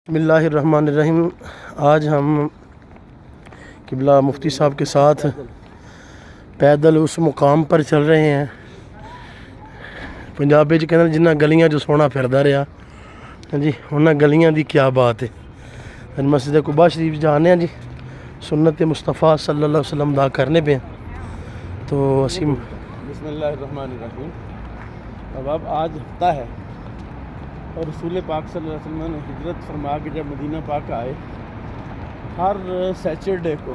بسم اللہ الرحمن الرحیم۔ آج ہم قبلہ مفتی صاحب کے ساتھ پیدل اس مقام پر چل رہے ہیں پنجاب وچ کہندے جنہ گلیاں جو سونا پھردا رہیا جی انہاں گلیاں دی کیا بات ہے۔ مسجد قباء شریف جانے ہیں جی، سنت مصطفیٰ صلی اللہ علیہ وسلم دا کرنے پہ ہیں تو اسی بسم اللہ الرحمن الرحیم۔ اب آج ہفتہ ہے اور رسول پاک صلی اللہ علیہ وسلم نے ہجرت فرما کے جب مدینہ پاک آئے، ہر سیچرڈے کو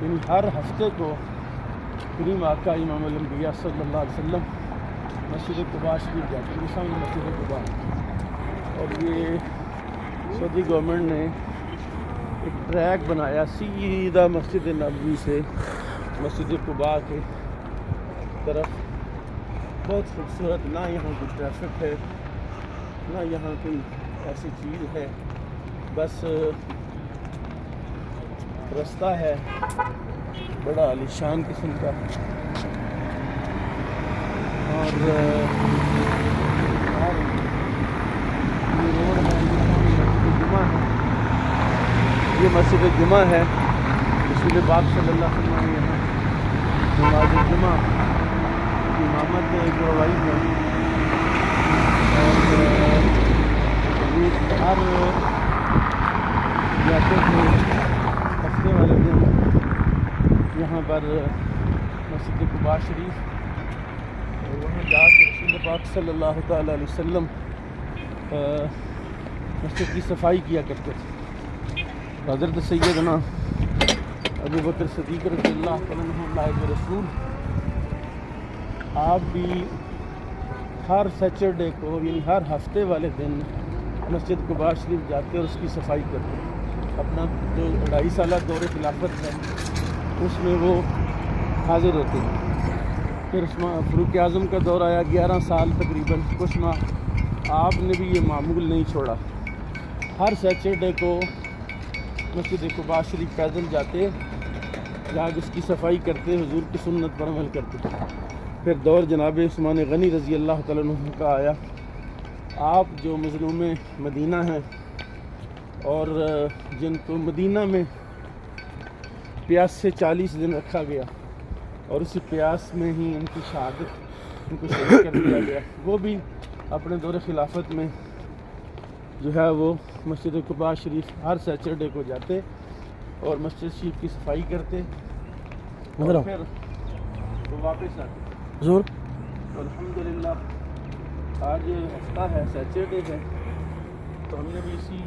یعنی ہر ہفتے کو کریم آقا امام الانبیاء صلی اللہ علیہ وسلم مسجد قباء شریف جاتے ہیں، سامنے مسجد قباء، اور یہ سعودی گورنمنٹ نے ایک ٹریک بنایا سیدھا مسجد نبوی سے مسجد قباء کے طرف۔ بہت خوبصورت، نہ یہاں کوئی ٹریفک ہے نہ یہاں کوئی ایسی چیز ہے، بس رستہ ہے بڑا عالیشان قسم کا، اور یہ روڈ ہے، مسجد جمعہ ہے، یہ مسجد جمعہ ہے۔ رسول پاک صلی اللہ علیہ وسلم نے یہاں نماز جمعہ کی امامت کروائی ہے، اور ہر جاتے تھے ہفتے والے دن یہاں پر مسجد قباء شریف، اور وہاں جا کے رسول پاک صلی اللہ تعالیٰ علیہ وسلم مسجد کی صفائی کیا کرتے تھے۔ حضرت سیدنا ابو بکر صدیق رضی اللہ تعالیٰ عنہ اللہ کے رسول، آپ بھی ہر سیچرڈے کو یعنی ہر ہفتے والے دن مسجد قباء شریف جاتے اور اس کی صفائی کرتے۔ اپنا جو 2.5 سالہ دور خلافت ہے اس میں وہ حاضر ہوتے ہیں۔ پھر فاروق اعظم کا دور آیا 11 سال تقریباً کچھ ماہ، آپ نے بھی یہ معمول نہیں چھوڑا، ہر سیچرڈے کو مسجد قباء شریف پیدل جاتے، جا کے اس کی صفائی کرتے، حضور کی سنت پر عمل کرتے۔ پھر دور جناب عثمان غنی رضی اللہ تعالیٰ عنہ کا آیا، آپ جو مظلوم مدینہ ہیں اور جن کو مدینہ میں پیاس سے 40 دن رکھا گیا اور اسی پیاس میں ہی ان کی شہادت، ان کو شہید کر دیا گیا، وہ بھی اپنے دور خلافت میں جو ہے وہ مسجد قباء شریف ہر سیچرڈے کو جاتے اور مسجد شریف کی صفائی کرتے، اور پھر وہ واپس آتے۔ حضور الحمدللہ آج ہفتہ ہے، سیچرڈے ہے، تو ہم نے بھی اسی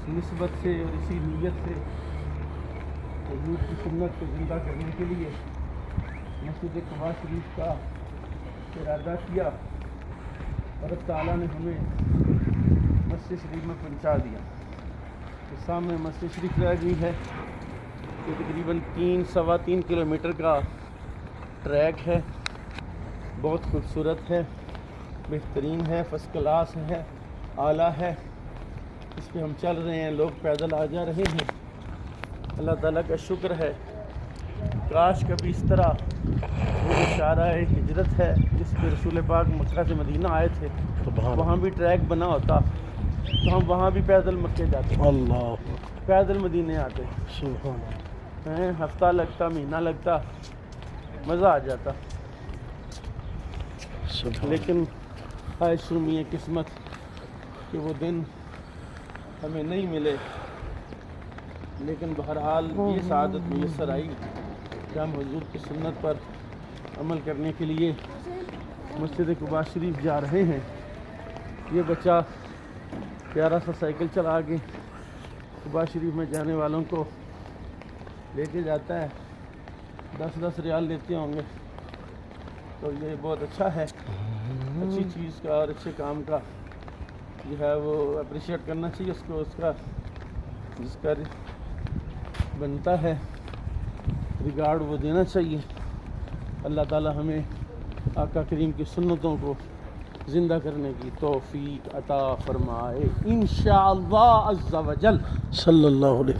نسبت سے اور اسی نیت سے حضور کی سنت کو زندہ کرنے کے لیے مسجد قباء شریف کا ارادہ کیا، اور اللہ تعالیٰ نے ہمیں مسجد شریف میں پہنچا دیا۔ اس سامنے مسجد شریف رہ گئی ہے، یہ تقریباً 3-3.25 کلومیٹر کا ٹریک ہے، بہت خوبصورت ہے، بہترین ہے، فرسٹ کلاس ہے، اعلیٰ ہے۔ اس پہ ہم چل رہے ہیں، لوگ پیدل آ جا رہے ہیں۔ اللہ تعالیٰ کا شکر ہے، کاش کبھی اس طرح وہ جو شارع ہجرت ہے جس پہ رسول پاک مکہ سے مدینہ آئے تھے، وہاں بھی ٹریک بنا ہوتا تو ہم وہاں بھی پیدل مکے جاتے، اللہ پیدل مدینے آتے، سبحان ہفتہ لگتا، مہینہ لگتا، مزہ آ جاتا۔ سبحان لیکن خواہش رومی ہے قسمت کہ وہ دن ہمیں نہیں ملے، لیکن بہرحال یہ سعادت میسر آئی کہ ہم حضور کی سنت پر عمل کرنے کے لیے مسجد قباء شریف جا رہے ہیں۔ یہ بچہ پیارا سا سائیکل چلا کے قباء شریف میں جانے والوں کو لے کے جاتا ہے، 10 ریال لیتے ہوں گے، تو یہ بہت اچھا ہے، اچھی چیز کا اور اچھے کام کا جو ہے وہ اپریشیٹ کرنا چاہیے اس کو، اس کا جس کا بنتا ہے ریگارڈ وہ دینا چاہیے۔ اللہ تعالی ہمیں آقا کریم کی سنتوں کو زندہ کرنے کی توفیق عطا فرمائے انشاءاللہ عز و جل۔ صلی اللہ علیہ وسلم۔